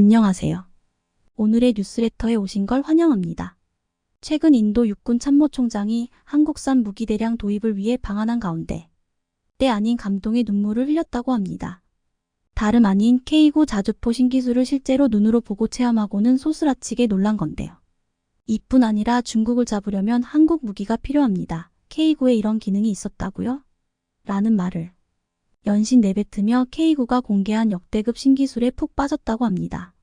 안녕하세요. 오늘의 뉴스레터에 오신 걸 환영합니다. 최근 인도 육군 참모총장이 한국산 무기 대량 도입을 위해 방한한 가운데 때 아닌 감동의 눈물을 흘렸다고 합니다. 다름 아닌 K9 자주포 신기술을 실제로 눈으로 보고 체험하고는 소스라치게 놀란 건데요. 이뿐 아니라 중국을 잡으려면 한국 무기가 필요합니다. K9에 이런 기능이 있었다고요? 라는 말을 연신 내뱉으며 K9가 공개한 역대급 신기술에 푹 빠졌다고 합니다.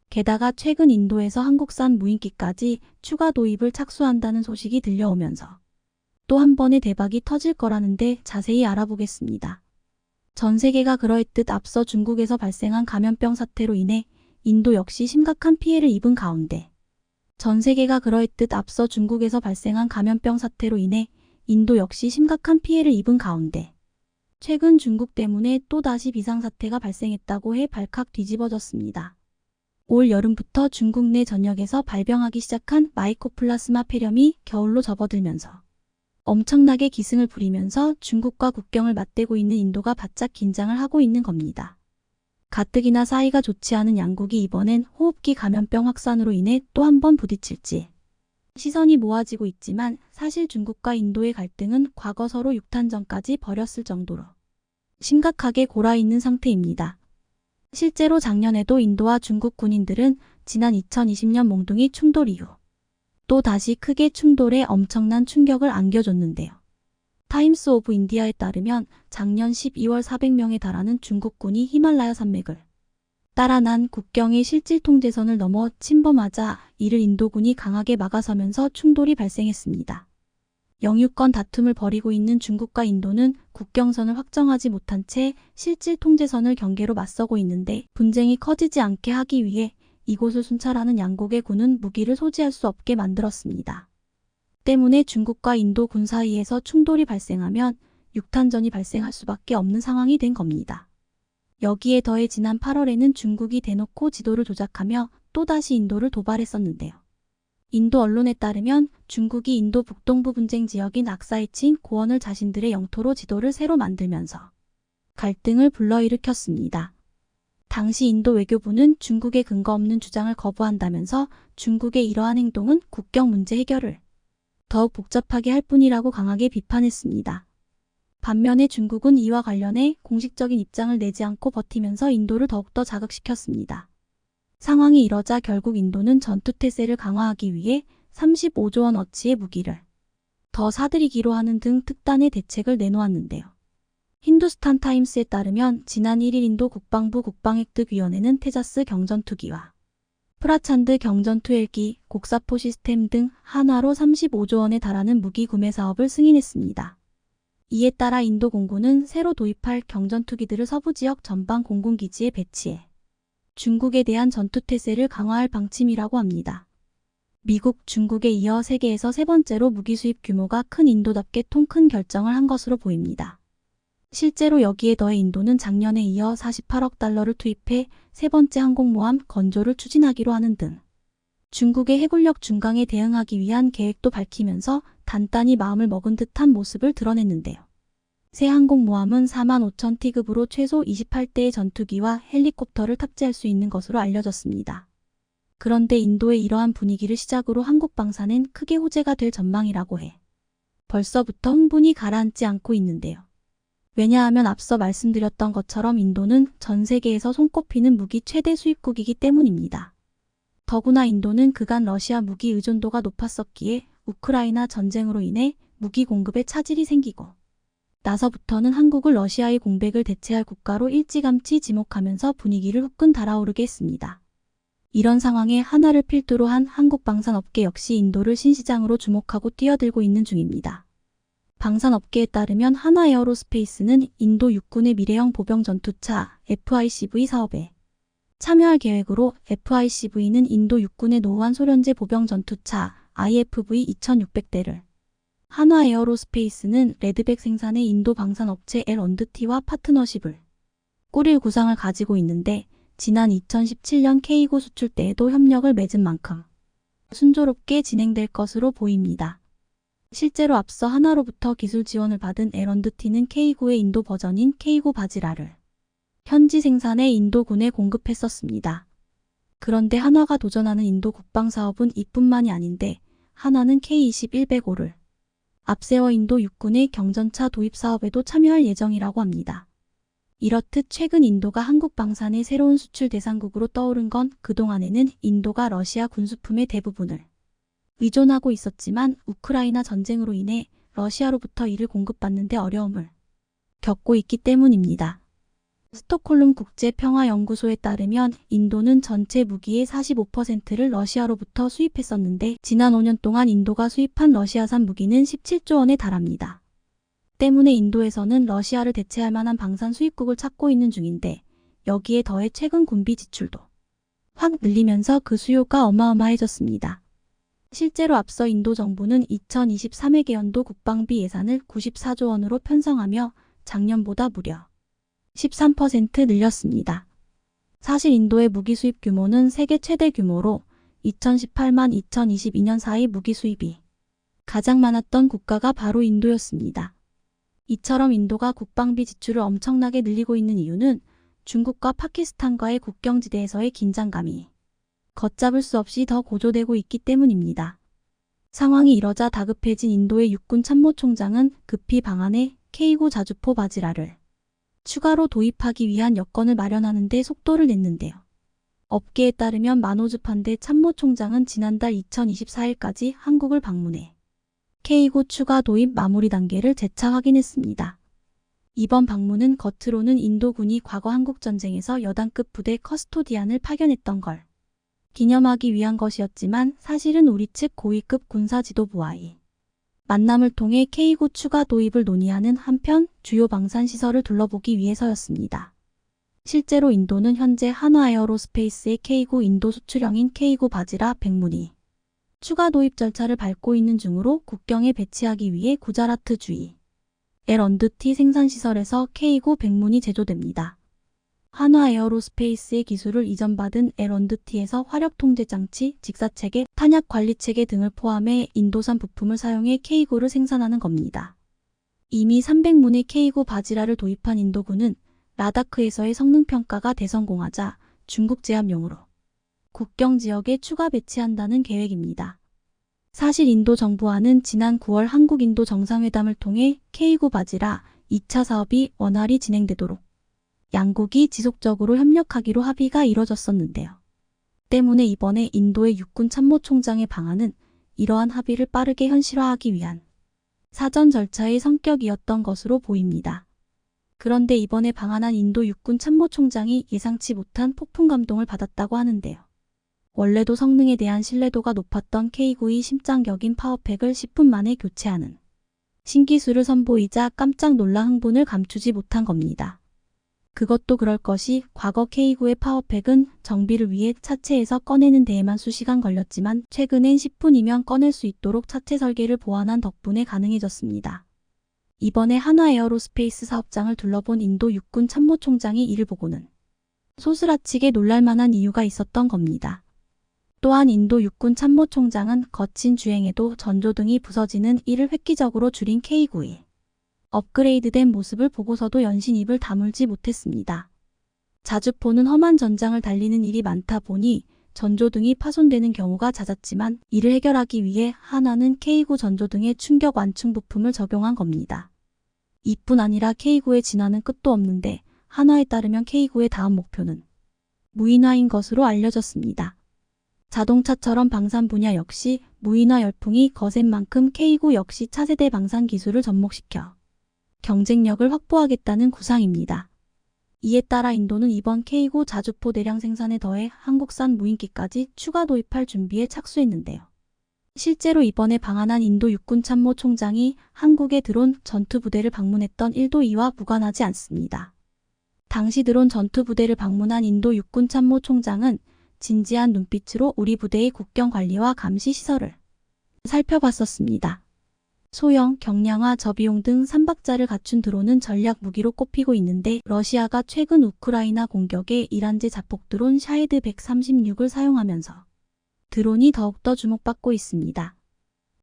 게다가 최근 인도에서 한국산 무인기까지 추가 도입을 착수한다는 소식이 들려오면서 또 한 번의 대박이 터질 거라는데 자세히 알아보겠습니다. 전 세계가 그러했듯 앞서 중국에서 발생한 감염병 사태로 인해 인도 역시 심각한 피해를 입은 가운데 최근 중국 때문에 또다시 비상사태가 발생했다고 해 발칵 뒤집어졌습니다. 올 여름부터 중국 내 전역에서 발병하기 시작한 마이코플라스마 폐렴이 겨울로 접어들면서 엄청나게 기승을 부리면서 중국과 국경을 맞대고 있는 인도가 바짝 긴장을 하고 있는 겁니다. 가뜩이나 사이가 좋지 않은 양국이 이번엔 호흡기 감염병 확산으로 인해 또 한 번 부딪힐지 시선이 모아지고 있지만 사실 중국과 인도의 갈등은 과거 서로 육탄전까지 벌였을 정도로 심각하게 골아있는 상태입니다. 실제로 작년에도 인도와 중국 군인들은 지난 2020년 몽둥이 충돌 이후 또 다시 크게 충돌에 엄청난 충격을 안겨줬는데요. 타임스 오브 인디아에 따르면 작년 12월 400명에 달하는 중국군이 히말라야 산맥을 따라 난 국경의 실질 통제선을 넘어 침범하자 이를 인도군이 강하게 막아서면서 충돌이 발생했습니다. 영유권 다툼을 벌이고 있는 중국과 인도는 국경선을 확정하지 못한 채 실질 통제선을 경계로 맞서고 있는데 분쟁이 커지지 않게 하기 위해 이곳을 순찰하는 양국의 군은 무기를 소지할 수 없게 만들었습니다. 때문에 중국과 인도 군 사이에서 충돌이 발생하면 육탄전이 발생할 수밖에 없는 상황이 된 겁니다. 여기에 더해 지난 8월에는 중국이 대놓고 지도를 조작하며 또다시 인도를 도발했었는데요. 인도 언론에 따르면 중국이 인도 북동부 분쟁 지역인 악사에 친 고원을 자신들의 영토로 지도를 새로 만들면서 갈등을 불러일으켰습니다. 당시 인도 외교부는 중국의 근거 없는 주장을 거부한다면서 중국의 이러한 행동은 국경 문제 해결을 더욱 복잡하게 할 뿐이라고 강하게 비판했습니다. 반면에 중국은 이와 관련해 공식적인 입장을 내지 않고 버티면서 인도를 더욱더 자극시켰습니다. 상황이 이러자 결국 인도는 전투태세를 강화하기 위해 35조 원 어치의 무기를 더 사들이기로 하는 등 특단의 대책을 내놓았는데요. 힌두스탄 타임스에 따르면 지난 1일 인도 국방부 국방획득위원회는 테자스 경전투기와 프라찬드 경전투 헬기, 곡사포 시스템 등 한화로 35조 원에 달하는 무기 구매 사업을 승인했습니다. 이에 따라 인도 공군은 새로 도입할 경전투기들을 서부 지역 전방 공군기지에 배치해 중국에 대한 전투태세를 강화할 방침이라고 합니다. 미국, 중국에 이어 세계에서 세 번째로 무기 수입 규모가 큰 인도답게 통 큰 결정을 한 것으로 보입니다. 실제로 여기에 더해 인도는 작년에 이어 48억 달러를 투입해 세 번째 항공모함 건조를 추진하기로 하는 등 중국의 해군력 중강에 대응하기 위한 계획도 밝히면서 단단히 마음을 먹은 듯한 모습을 드러냈는데요. 새 항공모함은 45,000티급으로 최소 28대의 전투기와 헬리콥터를 탑재할 수 있는 것으로 알려졌습니다. 그런데 인도의 이러한 분위기를 시작으로 한국 방산엔 크게 호재가 될 전망이라고 해 벌써부터 흥분이 가라앉지 않고 있는데요. 왜냐하면 앞서 말씀드렸던 것처럼 인도는 전 세계에서 손꼽히는 무기 최대 수입국이기 때문입니다. 더구나 인도는 그간 러시아 무기 의존도가 높았었기에 우크라이나 전쟁으로 인해 무기 공급에 차질이 생기고 나서부터는 한국을 러시아의 공백을 대체할 국가로 일찌감치 지목하면서 분위기를 후끈 달아오르게 했습니다. 이런 상황에 하나를 필두로 한 한국 방산업계 역시 인도를 신시장으로 주목하고 뛰어들고 있는 중입니다. 방산업계에 따르면 하나에어로스페이스는 인도 육군의 미래형 보병 전투차 FICV 사업에 참여할 계획으로 FICV는 인도 육군의 노후한 소련제 보병 전투차 IFV 2600대를 한화에어로스페이스는 레드백 생산의 인도 방산업체 L&T와 파트너십을 꾸릴 구상을 가지고 있는데 지난 2017년 K9 수출 때에도 협력을 맺은 만큼 순조롭게 진행될 것으로 보입니다. 실제로 앞서 하나로부터 기술 지원을 받은 L&T는 K9의 인도 버전인 K9 바지라를 현지 생산해 인도군에 공급했었습니다. 그런데 한화가 도전하는 인도 국방사업은 이뿐만이 아닌데 한화는 K-2100호를 앞세워 인도 육군의 경전차 도입 사업에도 참여할 예정이라고 합니다. 이렇듯 최근 인도가 한국 방산의 새로운 수출 대상국으로 떠오른 건 그동안에는 인도가 러시아 군수품의 대부분을 의존하고 있었지만 우크라이나 전쟁으로 인해 러시아로부터 이를 공급받는 데 어려움을 겪고 있기 때문입니다. 스톡홀름 국제평화연구소에 따르면 인도는 전체 무기의 45%를 러시아로부터 수입했었는데 지난 5년 동안 인도가 수입한 러시아산 무기는 17조 원에 달합니다. 때문에 인도에서는 러시아를 대체할 만한 방산 수입국을 찾고 있는 중인데 여기에 더해 최근 군비 지출도 확 늘리면서 그 수요가 어마어마해졌습니다. 실제로 앞서 인도 정부는 2023회계연도 국방비 예산을 94조 원으로 편성하며 작년보다 무려 13% 늘렸습니다. 사실 인도의 무기 수입 규모는 세계 최대 규모로 2018만 2022년 사이 무기 수입이 가장 많았던 국가가 바로 인도였습니다. 이처럼 인도가 국방비 지출을 엄청나게 늘리고 있는 이유는 중국과 파키스탄과의 국경지대에서의 긴장감이 걷잡을 수 없이 더 고조되고 있기 때문입니다. 상황이 이러자 다급해진 인도의 육군 참모총장은 급히 방안에 K9 자주포 바지라를 추가로 도입하기 위한 여건을 마련하는 데 속도를 냈는데요. 업계에 따르면 마노즈 판데 참모총장은 지난달 2024일까지 한국을 방문해 K9 추가 도입 마무리 단계를 재차 확인했습니다. 이번 방문은 겉으로는 인도군이 과거 한국전쟁에서 여단급 부대 커스토디안을 파견했던 걸 기념하기 위한 것이었지만 사실은 우리 측 고위급 군사 지도부와의 만남을 통해 K9 추가 도입을 논의하는 한편 주요 방산시설을 둘러보기 위해서였습니다. 실제로 인도는 현재 한화에어로스페이스의 K9 인도 수출형인 K9 바지라 100문이 추가 도입 절차를 밟고 있는 중으로 국경에 배치하기 위해 구자라트 주의 L&T 생산시설에서 K9 100문이 제조됩니다. 한화에어로스페이스의 기술을 이전받은 L&T에서 화력통제장치, 직사체계, 탄약관리체계 등을 포함해 인도산 부품을 사용해 K9를 생산하는 겁니다. 이미 300문의 K9 바지라를 도입한 인도군은 라다크에서의 성능평가가 대성공하자 중국 제압용으로 국경 지역에 추가 배치한다는 계획입니다. 사실 인도 정부와는 지난 9월 한국-인도 정상회담을 통해 K9 바지라 2차 사업이 원활히 진행되도록 양국이 지속적으로 협력하기로 합의가 이뤄졌었는데요. 때문에 이번에 인도의 육군 참모총장의 방안은 이러한 합의를 빠르게 현실화하기 위한 사전 절차의 성격이었던 것으로 보입니다. 그런데 이번에 방한한 인도 육군 참모총장이 예상치 못한 폭풍 감동을 받았다고 하는데요. 원래도 성능에 대한 신뢰도가 높았던 K9의 심장격인 파워팩을 10분 만에 교체하는 신기술을 선보이자 깜짝 놀라 흥분을 감추지 못한 겁니다. 그것도 그럴 것이 과거 K9의 파워팩은 정비를 위해 차체에서 꺼내는 데에만 수시간 걸렸지만 최근엔 10분이면 꺼낼 수 있도록 차체 설계를 보완한 덕분에 가능해졌습니다. 이번에 한화에어로스페이스 사업장을 둘러본 인도 육군 참모총장이 이를 보고는 소스라치게 놀랄만한 이유가 있었던 겁니다. 또한 인도 육군 참모총장은 거친 주행에도 전조등이 부서지는 일을 획기적으로 줄인 K9의 업그레이드된 모습을 보고서도 연신 입을 다물지 못했습니다. 자주포는 험한 전장을 달리는 일이 많다 보니 전조등이 파손되는 경우가 잦았지만 이를 해결하기 위해 한화는 K9 전조등에 충격 완충 부품을 적용한 겁니다. 이뿐 아니라 K9의 진화는 끝도 없는데 한화에 따르면 K9의 다음 목표는 무인화인 것으로 알려졌습니다. 자동차처럼 방산 분야 역시 무인화 열풍이 거센 만큼 K9 역시 차세대 방산 기술을 접목시켜 경쟁력을 확보하겠다는 구상입니다. 이에 따라 인도는 이번 K9 자주포 대량 생산에 더해 한국산 무인기까지 추가 도입할 준비에 착수했는데요. 실제로 이번에 방한한 인도 육군 참모총장이 한국에 드론 전투부대를 방문했던 일도 이와 무관하지 않습니다. 당시 드론 전투부대를 방문한 인도 육군 참모총장은 진지한 눈빛으로 우리 부대의 국경 관리와 감시 시설을 살펴봤었습니다. 소형, 경량화, 저비용 등 3박자를 갖춘 드론은 전략 무기로 꼽히고 있는데 러시아가 최근 우크라이나 공격에 이란제 자폭 드론 샤헤드 136을 사용하면서 드론이 더욱더 주목받고 있습니다.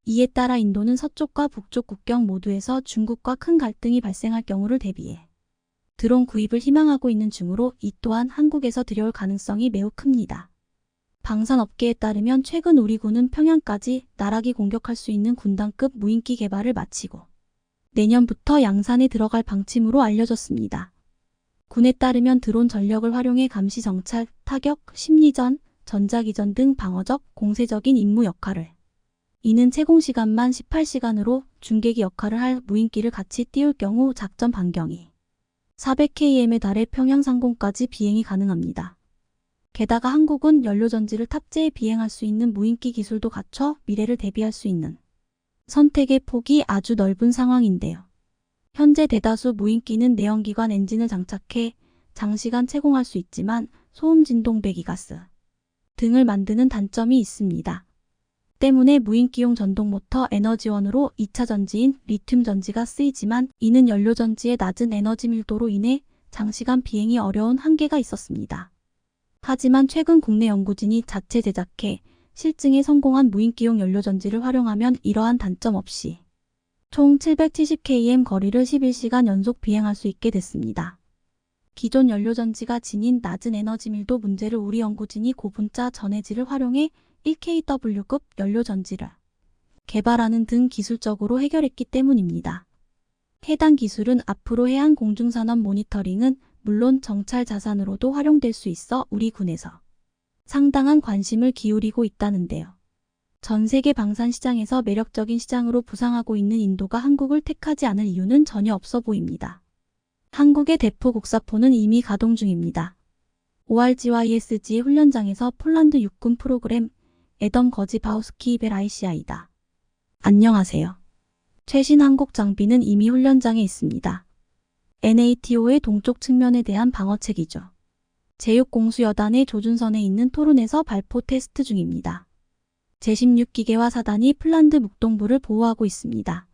이에 따라 인도는 서쪽과 북쪽 국경 모두에서 중국과 큰 갈등이 발생할 경우를 대비해 드론 구입을 희망하고 있는 중으로 이 또한 한국에서 들여올 가능성이 매우 큽니다. 방산업계에 따르면 최근 우리 군은 평양까지 나락이 공격할 수 있는 군단급 무인기 개발을 마치고 내년부터 양산에 들어갈 방침으로 알려졌습니다. 군에 따르면 드론 전력을 활용해 감시 정찰, 타격, 심리전, 전자기전 등 방어적, 공세적인 임무 역할을, 이는 채공시간만 18시간으로 중계기 역할을 할 무인기를 같이 띄울 경우 작전 반경이 400km에 달해 평양 상공까지 비행이 가능합니다. 게다가 한국은 연료전지를 탑재해 비행할 수 있는 무인기 기술도 갖춰 미래를 대비할 수 있는 선택의 폭이 아주 넓은 상황인데요. 현재 대다수 무인기는 내연기관 엔진을 장착해 장시간 채공할 수 있지만 소음 진동 배기가스 등을 만드는 단점이 있습니다. 때문에 무인기용 전동모터 에너지원으로 2차 전지인 리튬 전지가 쓰이지만 이는 연료전지의 낮은 에너지 밀도로 인해 장시간 비행이 어려운 한계가 있었습니다. 하지만 최근 국내 연구진이 자체 제작해 실증에 성공한 무인기용 연료전지를 활용하면 이러한 단점 없이 총 770km 거리를 11시간 연속 비행할 수 있게 됐습니다. 기존 연료전지가 지닌 낮은 에너지 밀도 문제를 우리 연구진이 고분자 전해질을 활용해 1kW급 연료전지를 개발하는 등 기술적으로 해결했기 때문입니다. 해당 기술은 앞으로 해안 공중산업 모니터링은 물론 정찰 자산으로도 활용될 수 있어 우리 군에서 상당한 관심을 기울이고 있다는데요. 전 세계 방산 시장에서 매력적인 시장으로 부상하고 있는 인도가 한국을 택하지 않을 이유는 전혀 없어 보입니다. 한국의 대포 곡사포는 이미 가동 중입니다. ORGYSG 훈련장에서 폴란드 육군 프로그램 에덤 거지바우스키 벨ICI다. 안녕하세요. 최신 한국 장비는 이미 훈련장에 있습니다. NATO의 동쪽 측면에 대한 방어책이죠. 제6공수여단의 조준선에 있는 토론에서 발포 테스트 중입니다. 제16기계화 사단이 폴란드 북동부를 보호하고 있습니다.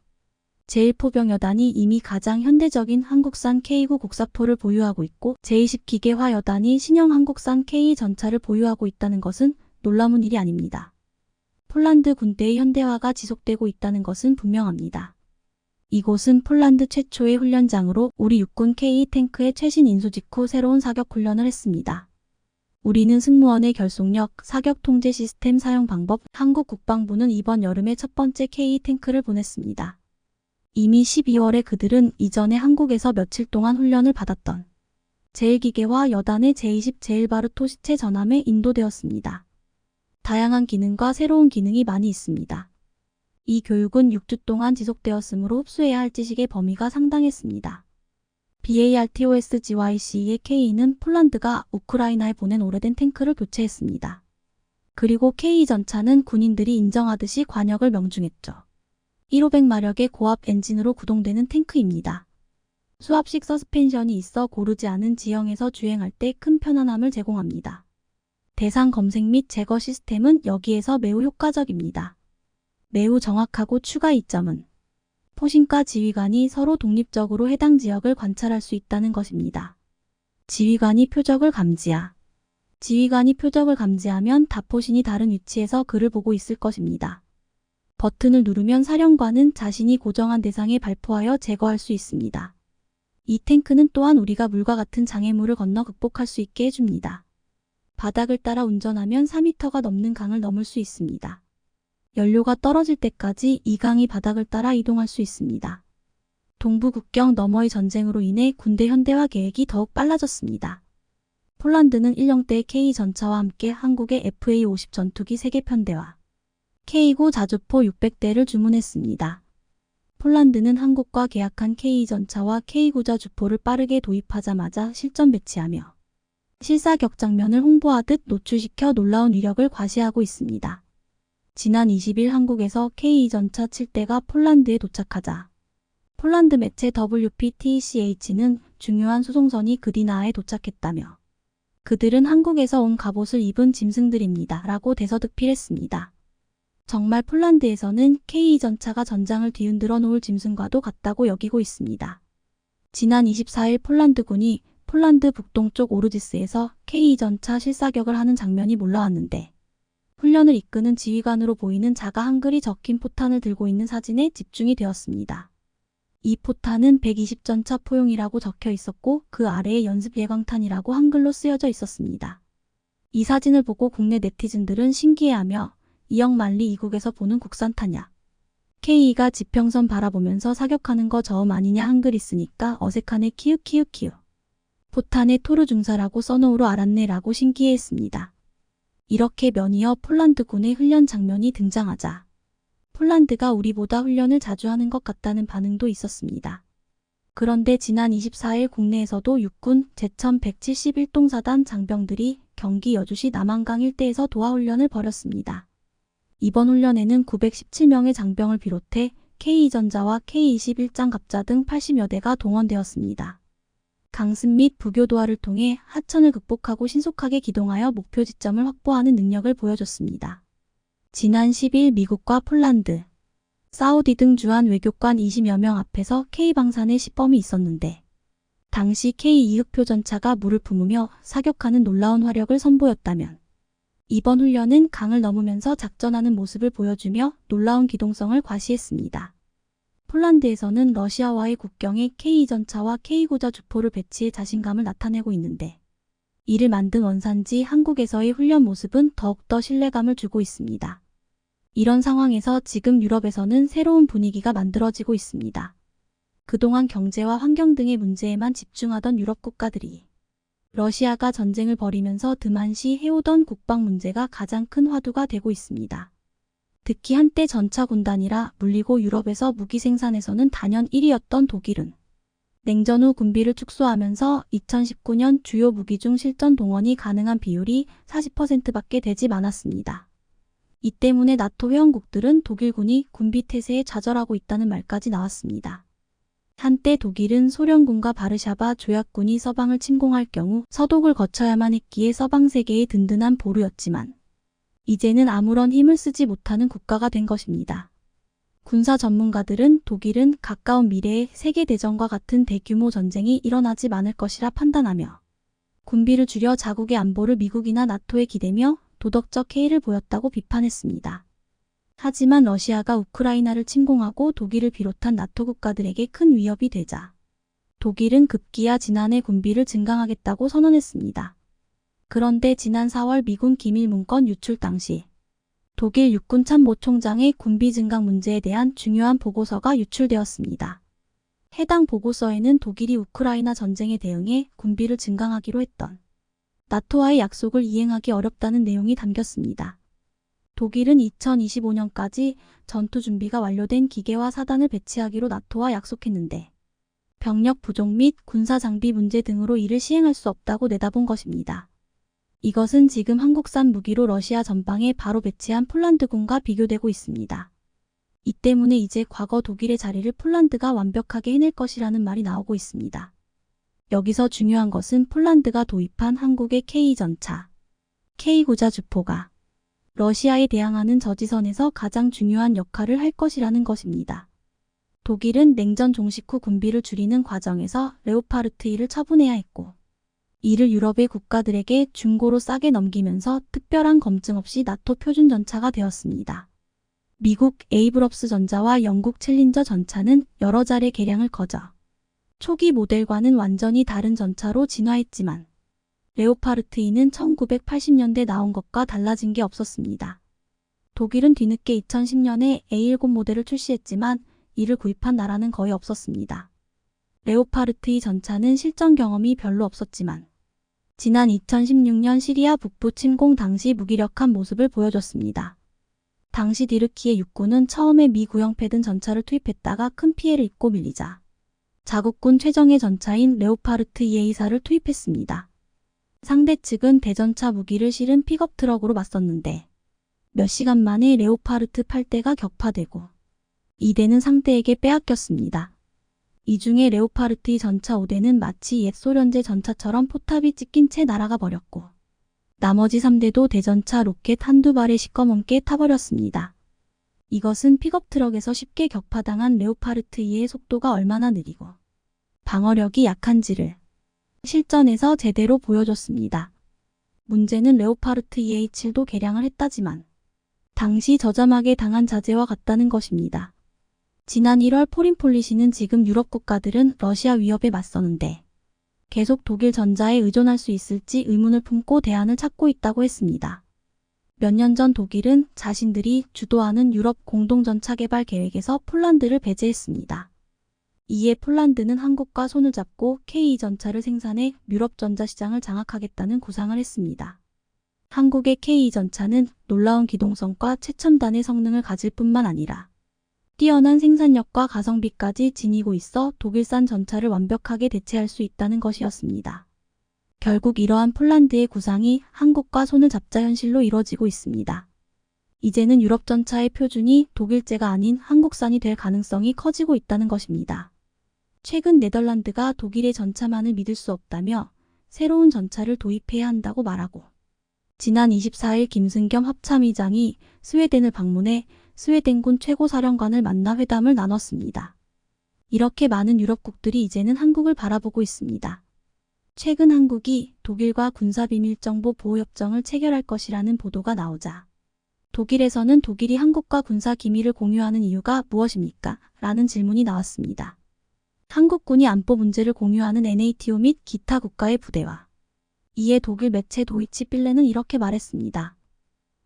제1포병여단이 이미 가장 현대적인 한국산 K9 곡사포를 보유하고 있고 제20기계화 여단이 신형 한국산 K 전차를 보유하고 있다는 것은 놀라운 일이 아닙니다. 폴란드 군대의 현대화가 지속되고 있다는 것은 분명합니다. 이곳은 폴란드 최초의 훈련장으로 우리 육군 K 탱크의 최신 인수 직후 새로운 사격 훈련을 했습니다. 우리는 승무원의 결속력, 사격 통제 시스템 사용 방법, 한국 국방부는 이번 여름에 첫 번째 K 탱크를 보냈습니다. 이미 12월에 그들은 이전에 한국에서 며칠 동안 훈련을 받았던 제1기계화 여단의 제20 제1바르토 시체 전함에 인도되었습니다. 다양한 기능과 새로운 기능이 많이 있습니다. 이 교육은 6주 동안 지속되었으므로 흡수해야 할 지식의 범위가 상당했습니다. BARTOSGYC의 K는 폴란드가 우크라이나에 보낸 오래된 탱크를 교체했습니다. 그리고 K 전차는 군인들이 인정하듯이 관역을 명중했죠. 1500마력의 고압 엔진으로 구동되는 탱크입니다. 수압식 서스펜션이 있어 고르지 않은 지형에서 주행할 때 큰 편안함을 제공합니다. 대상 검색 및 제거 시스템은 여기에서 매우 효과적입니다. 매우 정확하고 추가 이점은 포신과 지휘관이 서로 독립적으로 해당 지역을 관찰할 수 있다는 것입니다. 지휘관이 표적을 감지하면 다포신이 다른 위치에서 그를 보고 있을 것입니다. 버튼을 누르면 사령관은 자신이 고정한 대상에 발포하여 제거할 수 있습니다. 이 탱크는 또한 우리가 물과 같은 장애물을 건너 극복할 수 있게 해줍니다. 바닥을 따라 운전하면 4m가 넘는 강을 넘을 수 있습니다. 연료가 떨어질 때까지 이 강이 바닥을 따라 이동할 수 있습니다. 동부 국경 너머의 전쟁으로 인해 군대 현대화 계획이 더욱 빨라졌습니다. 폴란드는 1형대 K 전차와 함께 한국의 FA-50 전투기 3개 편대와 K9 자주포 600대를 주문했습니다. 폴란드는 한국과 계약한 K 전차와 K9 자주포를 빠르게 도입하자마자 실전 배치하며 실사격 장면을 홍보하듯 노출시켜 놀라운 위력을 과시하고 있습니다. 지난 20일 한국에서 K 전차 7대가 폴란드에 도착하자 폴란드 매체 WPTCH는 중요한 수송선이 그디나에 도착했다며 그들은 한국에서 온 갑옷을 입은 짐승들입니다. 라고 대서득필했습니다. 정말 폴란드에서는 K 전차가 전장을 뒤흔들어 놓을 짐승과도 같다고 여기고 있습니다. 지난 24일 폴란드군이 폴란드 북동쪽 오르지스에서 K 전차 실사격을 하는 장면이 올라왔는데 훈련을 이끄는 지휘관으로 보이는 자가 한글이 적힌 포탄을 들고 있는 사진에 집중이 되었습니다. 이 포탄은 120전차 포용이라고 적혀 있었고 그 아래에 연습 예광탄이라고 한글로 쓰여져 있었습니다. 이 사진을 보고 국내 네티즌들은 신기해하며 이영만리 이국에서 보는 국산타냐. K가 지평선 바라보면서 사격하는 거 저음 아니냐 한글 있으니까 어색하네 키읔키읔키읔. 포탄에 토르 중사라고 써놓으로 알았네 라고 신기해했습니다. 이렇게 면이어 폴란드군의 훈련 장면이 등장하자 폴란드가 우리보다 훈련을 자주 하는 것 같다는 반응도 있었습니다. 그런데 지난 24일 국내에서도 육군 제천 171동사단 장병들이 경기 여주시 남한강 일대에서 도하훈련을 벌였습니다. 이번 훈련에는 917명의 장병을 비롯해 K2전자와 K21장갑자 등 80여 대가 동원되었습니다. 강습 및 부교 도하를 통해 하천을 극복하고 신속하게 기동하여 목표 지점을 확보하는 능력을 보여줬습니다. 지난 10일 미국과 폴란드, 사우디 등 주한 외교관 20여 명 앞에서 K방산의 시범이 있었는데 당시 K2흑표 전차가 물을 품으며 사격하는 놀라운 화력을 선보였다면 이번 훈련은 강을 넘으면서 작전하는 모습을 보여주며 놀라운 기동성을 과시했습니다. 폴란드에서는 러시아와의 국경에 K2전차와 K9자 주포를 배치해 자신감을 나타내고 있는데 이를 만든 원산지 한국에서의 훈련 모습은 더욱더 신뢰감을 주고 있습니다. 이런 상황에서 지금 유럽에서는 새로운 분위기가 만들어지고 있습니다. 그동안 경제와 환경 등의 문제에만 집중하던 유럽 국가들이 러시아가 전쟁을 벌이면서 등한시 해오던 국방 문제가 가장 큰 화두가 되고 있습니다. 특히 한때 전차 군단이라 물리고 유럽에서 무기 생산에서는 단연 1위였던 독일은 냉전 후 군비를 축소하면서 2019년 주요 무기 중 실전 동원이 가능한 비율이 40%밖에 되지 않았습니다. 이 때문에 나토 회원국들은 독일군이 군비 태세에 좌절하고 있다는 말까지 나왔습니다. 한때 독일은 소련군과 바르샤바 조약군이 서방을 침공할 경우 서독을 거쳐야만 했기에 서방 세계의 든든한 보루였지만 이제는 아무런 힘을 쓰지 못하는 국가가 된 것입니다. 군사 전문가들은 독일은 가까운 미래에 세계대전과 같은 대규모 전쟁이 일어나지 않을 것이라 판단하며 군비를 줄여 자국의 안보를 미국이나 나토에 기대며 도덕적 해이를 보였다고 비판했습니다. 하지만 러시아가 우크라이나를 침공하고 독일을 비롯한 나토 국가들에게 큰 위협이 되자 독일은 급기야 지난해 군비를 증강하겠다고 선언했습니다. 그런데 지난 4월 미군 기밀 문건 유출 당시 독일 육군 참모총장의 군비 증강 문제에 대한 중요한 보고서가 유출되었습니다. 해당 보고서에는 독일이 우크라이나 전쟁에 대응해 군비를 증강하기로 했던 나토와의 약속을 이행하기 어렵다는 내용이 담겼습니다. 독일은 2025년까지 전투 준비가 완료된 기계와 사단을 배치하기로 나토와 약속했는데 병력 부족 및 군사 장비 문제 등으로 이를 시행할 수 없다고 내다본 것입니다. 이것은 지금 한국산 무기로 러시아 전방에 바로 배치한 폴란드군과 비교되고 있습니다. 이 때문에 이제 과거 독일의 자리를 폴란드가 완벽하게 해낼 것이라는 말이 나오고 있습니다. 여기서 중요한 것은 폴란드가 도입한 한국의 K2전차, K9자 주포가 러시아에 대항하는 저지선에서 가장 중요한 역할을 할 것이라는 것입니다. 독일은 냉전 종식 후 군비를 줄이는 과정에서 레오파르트 2를 처분해야 했고 이를 유럽의 국가들에게 중고로 싸게 넘기면서 특별한 검증 없이 나토 표준 전차가 되었습니다. 미국 에이브럼스 전차와 영국 챌린저 전차는 여러 차례 개량을 거쳐 초기 모델과는 완전히 다른 전차로 진화했지만 레오파르트 2는 1980년대 나온 것과 달라진 게 없었습니다. 독일은 뒤늦게 2010년에 A10 모델을 출시했지만 이를 구입한 나라는 거의 없었습니다. 레오파르트 2 전차는 실전 경험이 별로 없었지만 지난 2016년 시리아 북부 침공 당시 무기력한 모습을 보여줬습니다. 당시 디르키의 육군은 처음에 미 구형 패든 전차를 투입했다가 큰 피해를 입고 밀리자 자국군 최정예 전차인 레오파르트 2A4를 투입했습니다. 상대 측은 대전차 무기를 실은 픽업 트럭으로 맞섰는데 몇 시간 만에 레오파르트 8대가 격파되고 2대는 상대에게 빼앗겼습니다. 이 중에 레오파르트 2 전차 5대는 마치 옛 소련제 전차처럼 포탑이 찍힌 채 날아가 버렸고 나머지 3대도 대전차 로켓 한두 발에 시꺼먼게 타버렸습니다. 이것은 픽업 트럭에서 쉽게 격파당한 레오파르트 2의 속도가 얼마나 느리고 방어력이 약한지를 실전에서 제대로 보여줬습니다. 문제는 레오파르트 2A7도 개량을 했다지만 당시 저자막에 당한 자재와 같다는 것입니다. 지난 1월 포린 폴리시는 지금 유럽 국가들은 러시아 위협에 맞서는데 계속 독일 전자에 의존할 수 있을지 의문을 품고 대안을 찾고 있다고 했습니다. 몇 년 전 독일은 자신들이 주도하는 유럽 공동전차 개발 계획에서 폴란드를 배제했습니다. 이에 폴란드는 한국과 손을 잡고 K2전차를 생산해 유럽 전자시장을 장악하겠다는 구상을 했습니다. 한국의 K2전차는 놀라운 기동성과 최첨단의 성능을 가질 뿐만 아니라 뛰어난 생산력과 가성비까지 지니고 있어 독일산 전차를 완벽하게 대체할 수 있다는 것이었습니다. 결국 이러한 폴란드의 구상이 한국과 손을 잡자 현실로 이뤄지고 있습니다. 이제는 유럽 전차의 표준이 독일제가 아닌 한국산이 될 가능성이 커지고 있다는 것입니다. 최근 네덜란드가 독일의 전차만을 믿을 수 없다며 새로운 전차를 도입해야 한다고 말하고 지난 24일 김승겸 합참의장이 스웨덴을 방문해 스웨덴군 최고사령관을 만나 회담을 나눴습니다. 이렇게 많은 유럽국들이 이제는 한국을 바라보고 있습니다. 최근 한국이 독일과 군사비밀정보 보호협정을 체결할 것이라는 보도가 나오자 독일에서는 독일이 한국과 군사기밀을 공유하는 이유가 무엇입니까? 라는 질문이 나왔습니다. 한국군이 안보 문제를 공유하는 NATO 및 기타 국가의 부대와 이에 독일 매체 도이치 빌레는 이렇게 말했습니다.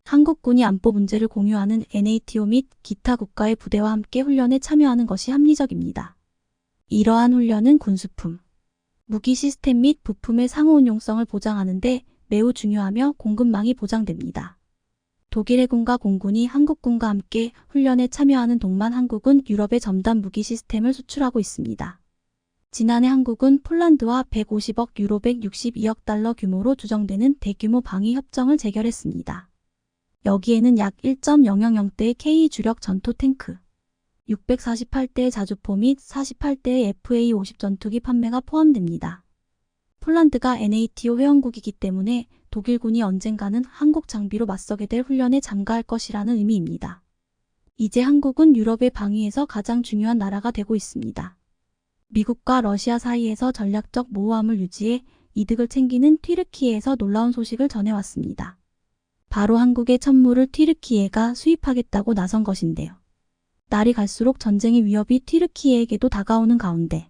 한국군이 안보 문제를 공유하는 NATO 및 기타 국가의 부대와 함께 훈련에 참여하는 것이 합리적입니다. 이러한 훈련은 군수품, 무기 시스템 및 부품의 상호 운용성을 보장하는 데 매우 중요하며 공급망이 보장됩니다. 독일 해군과 공군이 한국군과 함께 훈련에 참여하는 동안 한국은 유럽에 첨단 무기 시스템을 수출하고 있습니다. 지난해 한국은 폴란드와 150억 유로 162억 달러 규모로 추정되는 대규모 방위 협정을 체결했습니다. 여기에는 약 1.000대의 K 주력 전투 탱크, 648대의 자주포 및 48대의 FA-50 전투기 판매가 포함됩니다. 폴란드가 NATO 회원국이기 때문에 독일군이 언젠가는 한국 장비로 맞서게 될 훈련에 참가할 것이라는 의미입니다. 이제 한국은 유럽의 방위에서 가장 중요한 나라가 되고 있습니다. 미국과 러시아 사이에서 전략적 모호함을 유지해 이득을 챙기는 튀르키예에서 놀라운 소식을 전해왔습니다. 바로 한국의 천무를 튀르키예가 수입하겠다고 나선 것인데요. 날이 갈수록 전쟁의 위협이 튀르키예에게도 다가오는 가운데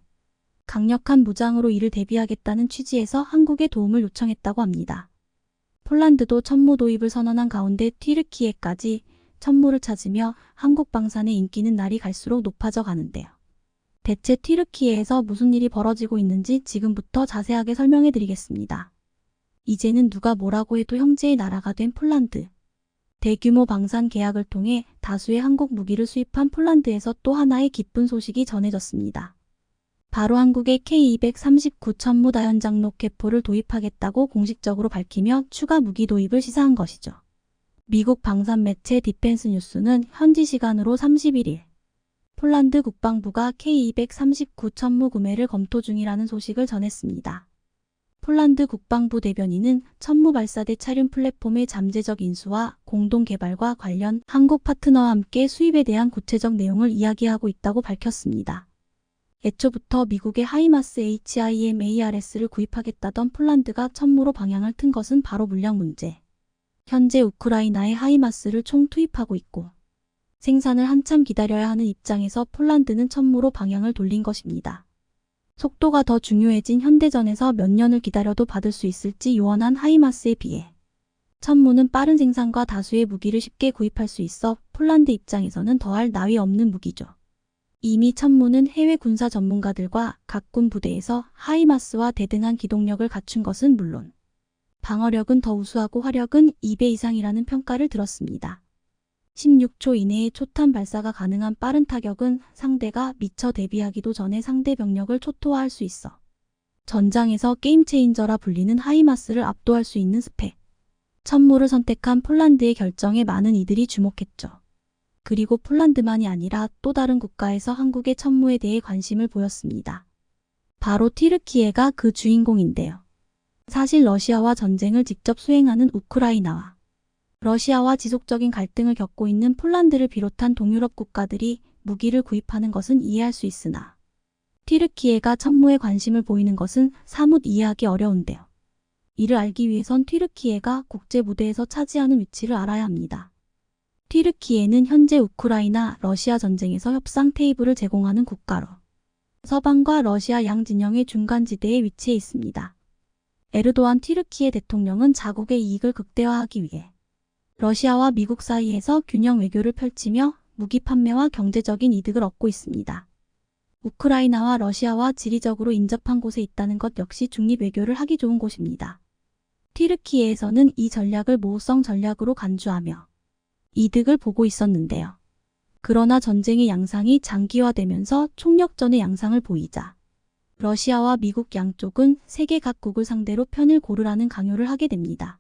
강력한 무장으로 이를 대비하겠다는 취지에서 한국의 도움을 요청했다고 합니다. 폴란드도 천무 도입을 선언한 가운데 튀르키예까지 천무를 찾으며 한국 방산의 인기는 날이 갈수록 높아져 가는데요. 대체 튀르키예에서 무슨 일이 벌어지고 있는지 지금부터 자세하게 설명해 드리겠습니다. 이제는 누가 뭐라고 해도 형제의 나라가 된 폴란드. 대규모 방산 계약을 통해 다수의 한국 무기를 수입한 폴란드에서 또 하나의 기쁜 소식이 전해졌습니다. 바로 한국의 K239 천무 다연장 로켓포를 도입하겠다고 공식적으로 밝히며 추가 무기 도입을 시사한 것이죠. 미국 방산 매체 디펜스 뉴스는 현지 시간으로 31일 폴란드 국방부가 K239 천무 구매를 검토 중이라는 소식을 전했습니다. 폴란드 국방부 대변인은 천무 발사대 차륜 플랫폼의 잠재적 인수와 공동 개발과 관련 한국 파트너와 함께 수입에 대한 구체적 내용을 이야기하고 있다고 밝혔습니다. 애초부터 미국의 하이마스 HIMARS를 구입하겠다던 폴란드가 천무로 방향을 튼 것은 바로 물량 문제. 현재 우크라이나에 하이마스를 총 투입하고 있고 생산을 한참 기다려야 하는 입장에서 폴란드는 천무로 방향을 돌린 것입니다. 속도가 더 중요해진 현대전에서 몇 년을 기다려도 받을 수 있을지 요원한 하이마스에 비해 천무는 빠른 생산과 다수의 무기를 쉽게 구입할 수 있어 폴란드 입장에서는 더할 나위 없는 무기죠. 이미 천무는 해외 군사 전문가들과 각 군 부대에서 하이마스와 대등한 기동력을 갖춘 것은 물론 방어력은 더 우수하고 화력은 2배 이상이라는 평가를 들었습니다. 16초 이내에 초탄 발사가 가능한 빠른 타격은 상대가 미처 대비하기도 전에 상대 병력을 초토화할 수 있어 전장에서 게임 체인저라 불리는 하이마스를 압도할 수 있는 스펙. 천무를 선택한 폴란드의 결정에 많은 이들이 주목했죠. 그리고 폴란드만이 아니라 또 다른 국가에서 한국의 천무에 대해 관심을 보였습니다. 바로 튀르키예가 그 주인공인데요. 사실 러시아와 전쟁을 직접 수행하는 우크라이나와 러시아와 지속적인 갈등을 겪고 있는 폴란드를 비롯한 동유럽 국가들이 무기를 구입하는 것은 이해할 수 있으나 튀르키예가 천무에 관심을 보이는 것은 사뭇 이해하기 어려운데요. 이를 알기 위해선 튀르키예가 국제 무대에서 차지하는 위치를 알아야 합니다. 튀르키예는 현재 우크라이나, 러시아 전쟁에서 협상 테이블을 제공하는 국가로 서방과 러시아 양 진영의 중간지대에 위치해 있습니다. 에르도안 튀르키예 대통령은 자국의 이익을 극대화하기 위해 러시아와 미국 사이에서 균형 외교를 펼치며 무기 판매와 경제적인 이득을 얻고 있습니다. 우크라이나와 러시아와 지리적으로 인접한 곳에 있다는 것 역시 중립 외교를 하기 좋은 곳입니다. 튀르키예에서는 이 전략을 모호성 전략으로 간주하며 이득을 보고 있었는데요. 그러나 전쟁의 양상이 장기화되면서 총력전의 양상을 보이자 러시아와 미국 양쪽은 세계 각국을 상대로 편을 고르라는 강요를 하게 됩니다.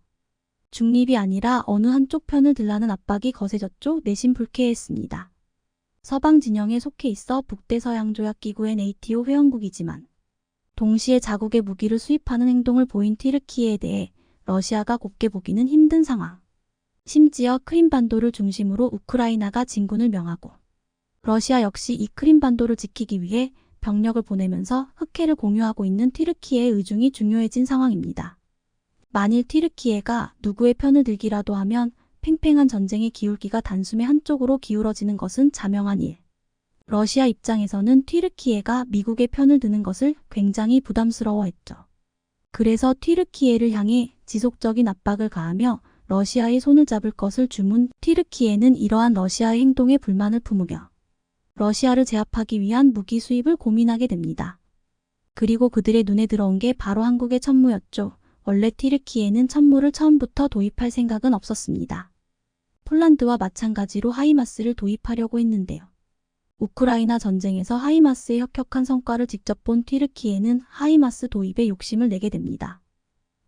중립이 아니라 어느 한쪽 편을 들라는 압박이 거세졌죠. 내심 불쾌했습니다. 서방 진영에 속해 있어 북대서양조약기구의 네이토 회원국이지만 동시에 자국의 무기를 수입하는 행동을 보인 튀르키예에 대해 러시아가 곱게 보기는 힘든 상황. 심지어 크림반도를 중심으로 우크라이나가 진군을 명하고 러시아 역시 이 크림반도를 지키기 위해 병력을 보내면서 흑해를 공유하고 있는 튀르키예의 의중이 중요해진 상황입니다. 만일 튀르키예가 누구의 편을 들기라도 하면 팽팽한 전쟁의 기울기가 단숨에 한쪽으로 기울어지는 것은 자명한 일. 러시아 입장에서는 튀르키예가 미국의 편을 드는 것을 굉장히 부담스러워했죠. 그래서 튀르키예를 향해 지속적인 압박을 가하며 러시아의 손을 잡을 것을 주문. 튀르키예는 이러한 러시아의 행동에 불만을 품으며 러시아를 제압하기 위한 무기 수입을 고민하게 됩니다. 그리고 그들의 눈에 들어온 게 바로 한국의 천무였죠. 원래 튀르키예는 천무를 처음부터 도입할 생각은 없었습니다. 폴란드와 마찬가지로 하이마스를 도입하려고 했는데요. 우크라이나 전쟁에서 하이마스의 혁혁한 성과를 직접 본 튀르키예는 하이마스 도입에 욕심을 내게 됩니다.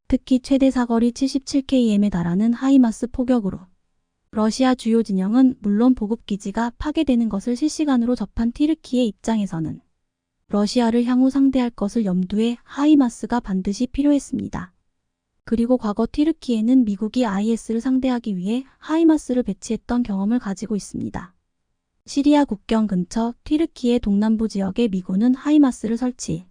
특히 최대 사거리 77km에 달하는 하이마스 포격으로 러시아 주요 진영은 물론 보급기지가 파괴되는 것을 실시간으로 접한 튀르키예 입장에서는 러시아를 향후 상대할 것을 염두에 하이마스가 반드시 필요했습니다. 그리고 과거 튀르키예는 미국이 IS를 상대하기 위해 하이마스를 배치했던 경험을 가지고 있습니다. 시리아 국경 근처 튀르키예 동남부 지역에 미군은 하이마스를 설치.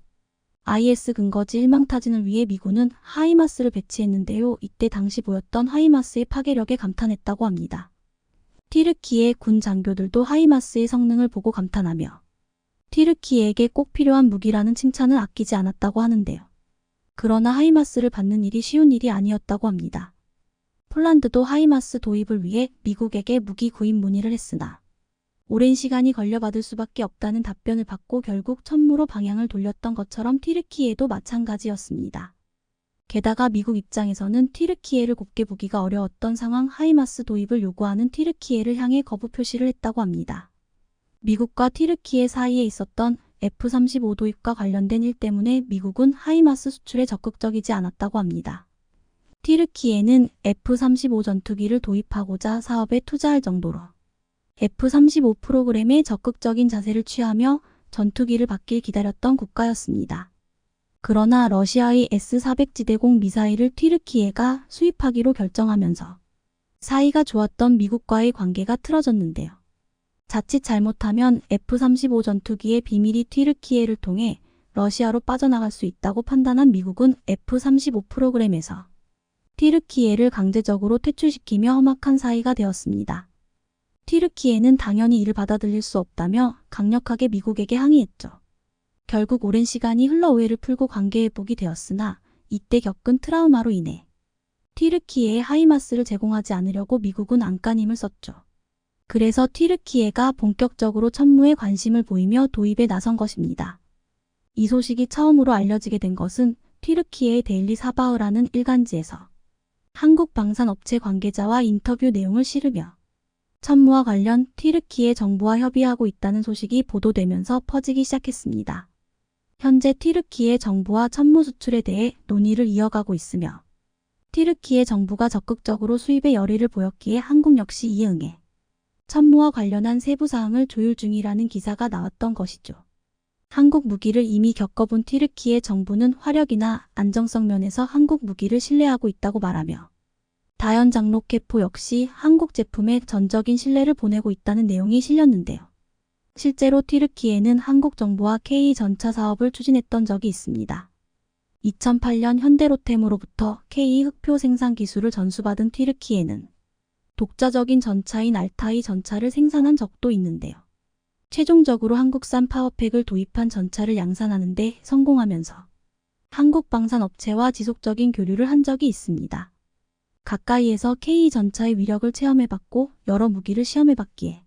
IS 근거지 일망타진을 위해 미군은 하이마스를 배치했는데요. 이때 당시 보였던 하이마스의 파괴력에 감탄했다고 합니다. 튀르키예 군 장교들도 하이마스의 성능을 보고 감탄하며 튀르키예에게 꼭 필요한 무기라는 칭찬을 아끼지 않았다고 하는데요. 그러나 하이마스를 받는 일이 쉬운 일이 아니었다고 합니다. 폴란드도 하이마스 도입을 위해 미국에게 무기 구입 문의를 했으나 오랜 시간이 걸려 받을 수밖에 없다는 답변을 받고 결국 천무로 방향을 돌렸던 것처럼 튀르키예도 마찬가지였습니다. 게다가 미국 입장에서는 튀르키예를 곱게 보기가 어려웠던 상황. 하이마스 도입을 요구하는 튀르키예를 향해 거부 표시를 했다고 합니다. 미국과 튀르키예 사이에 있었던 F-35 도입과 관련된 일 때문에 미국은 하이마스 수출에 적극적이지 않았다고 합니다. 튀르키예는 F-35 전투기를 도입하고자 사업에 투자할 정도로 F-35 프로그램에 적극적인 자세를 취하며 전투기를 받길 기다렸던 국가였습니다. 그러나 러시아의 S-400 지대공 미사일을 튀르키예가 수입하기로 결정하면서 사이가 좋았던 미국과의 관계가 틀어졌는데요. 자칫 잘못하면 F-35 전투기의 비밀이 튀르키예를 통해 러시아로 빠져나갈 수 있다고 판단한 미국은 F-35 프로그램에서 튀르키예를 강제적으로 퇴출시키며 험악한 사이가 되었습니다. 튀르키예는 당연히 이를 받아들일 수 없다며 강력하게 미국에게 항의했죠. 결국 오랜 시간이 흘러 오해를 풀고 관계 회복이 되었으나 이때 겪은 트라우마로 인해 튀르키예에 하이마스를 제공하지 않으려고 미국은 안간힘을 썼죠. 그래서 튀르키예가 본격적으로 천무에 관심을 보이며 도입에 나선 것입니다. 이 소식이 처음으로 알려지게 된 것은 튀르키예의 데일리 사바흐라는 일간지에서 한국 방산업체 관계자와 인터뷰 내용을 실으며 천무와 관련 튀르키예 정부와 협의하고 있다는 소식이 보도되면서 퍼지기 시작했습니다. 현재 튀르키예 정부와 천무 수출에 대해 논의를 이어가고 있으며 튀르키예 정부가 적극적으로 수입에 열의를 보였기에 한국 역시 이에 응해 천무와 관련한 세부 사항을 조율 중이라는 기사가 나왔던 것이죠. 한국 무기를 이미 겪어본 튀르키예 정부는 화력이나 안정성 면에서 한국 무기를 신뢰하고 있다고 말하며 다연장 로켓포 역시 한국 제품에 전적인 신뢰를 보내고 있다는 내용이 실렸는데요. 실제로 튀르키예는 한국 정부와 K 전차 사업을 추진했던 적이 있습니다. 2008년 현대로템으로부터 K 흑표 생산 기술을 전수받은 튀르키예는 독자적인 전차인 알타이 전차를 생산한 적도 있는데요. 최종적으로 한국산 파워팩을 도입한 전차를 양산하는 데 성공하면서 한국 방산업체와 지속적인 교류를 한 적이 있습니다. 가까이에서 K 전차의 위력을 체험해봤고 여러 무기를 시험해봤기에